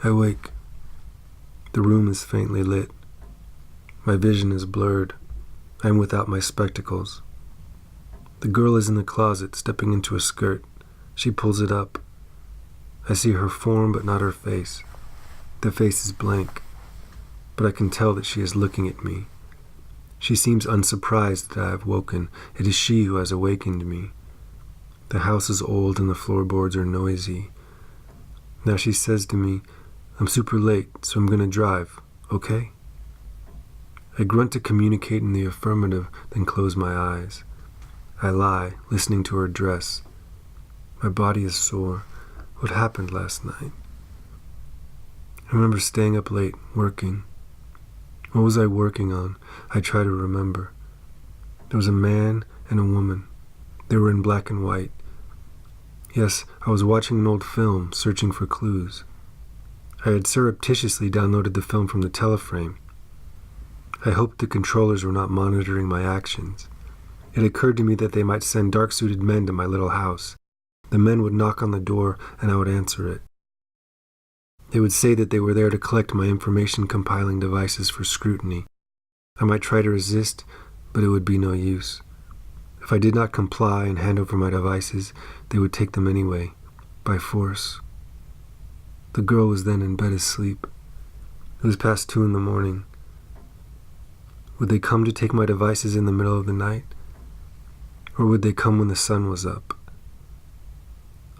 I wake. The room is faintly lit. My vision is blurred. I am without my spectacles. The girl is in the closet, stepping into a skirt. She pulls it up. I see her form, but not her face. The face is blank, but I can tell that she is looking at me. She seems unsurprised that I have woken. It is she who has awakened me. The house is old and the floorboards are noisy. Now she says to me, "I'm super late, so I'm gonna drive, okay?" I grunt to communicate in the affirmative, then close my eyes. I lie, listening to her dress. My body is sore. What happened last night? I remember staying up late, working. What was I working on? I try to remember. There was a man and a woman. They were in black and white. Yes, I was watching an old film, searching for clues. I had surreptitiously downloaded the film from the teleframe. I hoped the controllers were not monitoring my actions. It occurred to me that they might send dark-suited men to my little house. The men would knock on the door, and I would answer it. They would say that they were there to collect my information-compiling devices for scrutiny. I might try to resist, but it would be no use. If I did not comply and hand over my devices, they would take them anyway, by force. The girl was then in bed asleep. It was past 2 a.m. Would they come to take my devices in the middle of the night? Or would they come when the sun was up?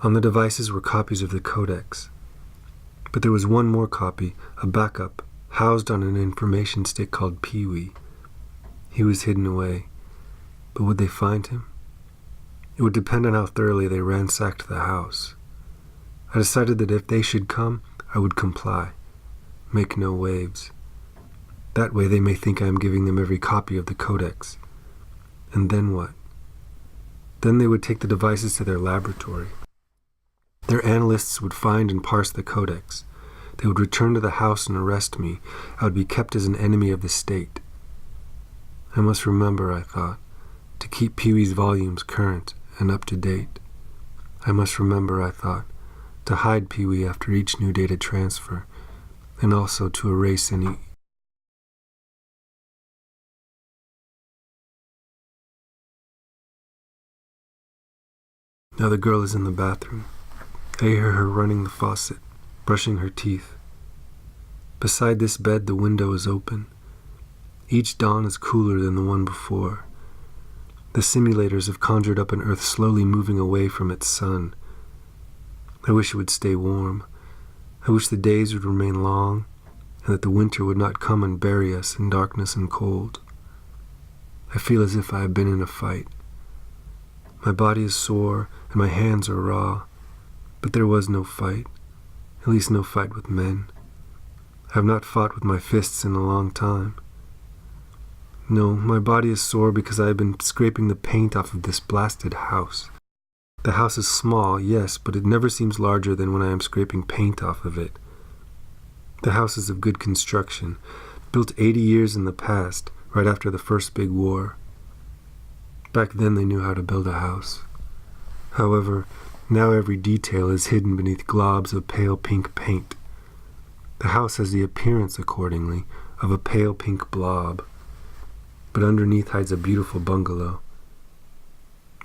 On the devices were copies of the codex. But there was one more copy, a backup, housed on an information stick called Pee-wee. He was hidden away. But would they find him? It would depend on how thoroughly they ransacked the house. I decided that if they should come, I would comply. Make no waves. That way they may think I am giving them every copy of the codex. And then what? Then they would take the devices to their laboratory. Their analysts would find and parse the codex. They would return to the house and arrest me. I would be kept as an enemy of the state. I must remember, I thought, to keep Pee-wee's volumes current and up to date. I must remember, I thought, to hide Pee-wee after each new data transfer, and also to erase any. Now the girl is in the bathroom. I hear her running the faucet, brushing her teeth. Beside this bed, the window is open. Each dawn is cooler than the one before. The simulators have conjured up an Earth slowly moving away from its sun. I wish it would stay warm. I wish the days would remain long, and that the winter would not come and bury us in darkness and cold. I feel as if I have been in a fight. My body is sore, and my hands are raw. But there was no fight, at least no fight with men. I have not fought with my fists in a long time. No, my body is sore because I have been scraping the paint off of this blasted house. The house is small, yes, but it never seems larger than when I am scraping paint off of it. The house is of good construction, built 80 years in the past, right after the first big war. Back then they knew how to build a house. However, now every detail is hidden beneath globs of pale pink paint. The house has the appearance, accordingly, of a pale pink blob, but underneath hides a beautiful bungalow.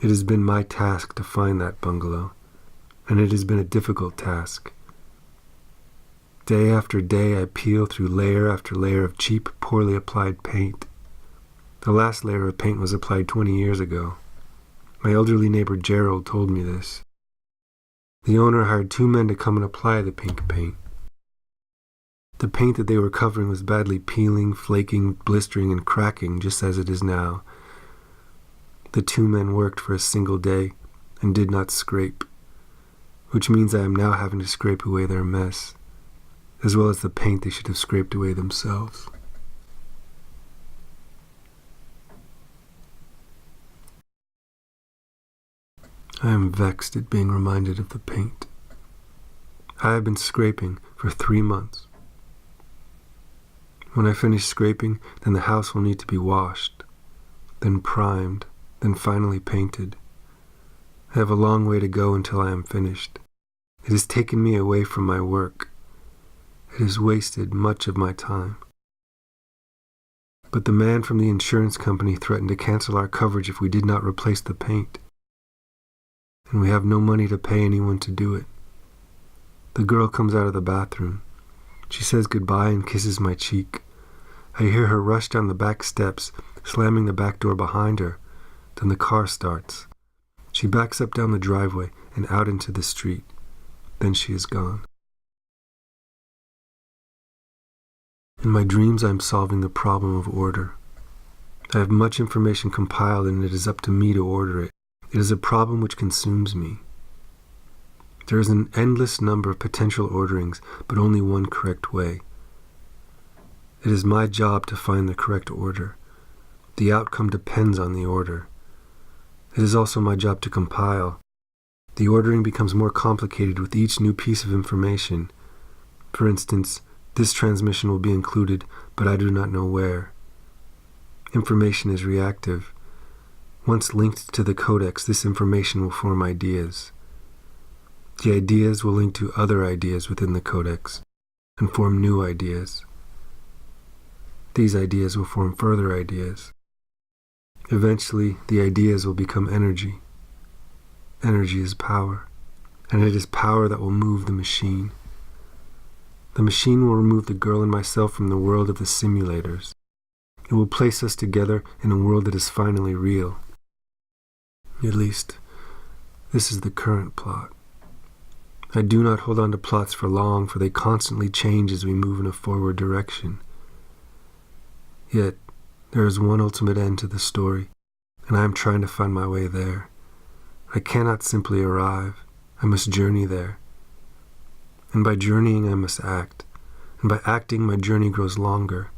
It has been my task to find that bungalow, and it has been a difficult task. Day after day I peel through layer after layer of cheap, poorly applied paint. The last layer of paint was applied 20 years ago. My elderly neighbor Gerald told me this. The owner hired 2 men to come and apply the pink paint. The paint that they were covering was badly peeling, flaking, blistering, and cracking, just as it is now. The 2 men worked for a single day and did not scrape, which means I am now having to scrape away their mess, as well as the paint they should have scraped away themselves. I am vexed at being reminded of the paint. I have been scraping for 3 months. When I finish scraping, then the house will need to be washed, then primed, then finally painted. I have a long way to go until I am finished. It has taken me away from my work. It has wasted much of my time. But the man from the insurance company threatened to cancel our coverage if we did not replace the paint. And we have no money to pay anyone to do it. The girl comes out of the bathroom. She says goodbye and kisses my cheek. I hear her rush down the back steps, slamming the back door behind her. Then the car starts. She backs up down the driveway and out into the street. Then she is gone. In my dreams, I am solving the problem of order. I have much information compiled and it is up to me to order it. It is a problem which consumes me. There is an endless number of potential orderings, but only one correct way. It is my job to find the correct order. The outcome depends on the order. It is also my job to compile. The ordering becomes more complicated with each new piece of information. For instance, this transmission will be included, but I do not know where. Information is reactive. Once linked to the codex, this information will form ideas. The ideas will link to other ideas within the codex and form new ideas. These ideas will form further ideas. Eventually, the ideas will become energy. Energy is power, and it is power that will move the machine. The machine will remove the girl and myself from the world of the simulators. It will place us together in a world that is finally real. At least, this is the current plot. I do not hold on to plots for long, for they constantly change as we move in a forward direction. Yet, there is one ultimate end to the story, and I am trying to find my way there. I cannot simply arrive. I must journey there. And by journeying, I must act. And by acting, my journey grows longer.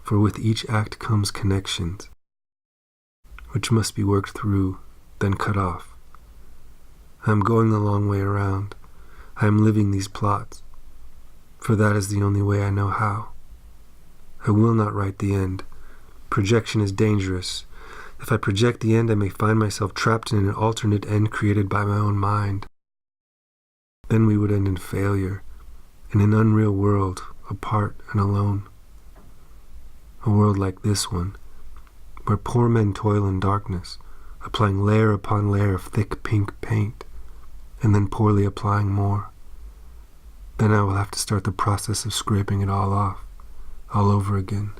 For with each act comes connections, which must be worked through, then cut off. I am going the long way around. I am living these plots, for that is the only way I know how. I will not write the end. Projection is dangerous. If I project the end, I may find myself trapped in an alternate end created by my own mind. Then we would end in failure, in an unreal world, apart and alone. A world like this one, where poor men toil in darkness, applying layer upon layer of thick pink paint, and then poorly applying more. Then I will have to start the process of scraping it all off, all over again.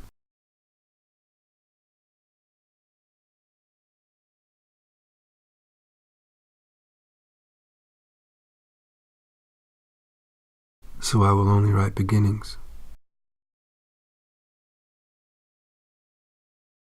So I will only write beginnings.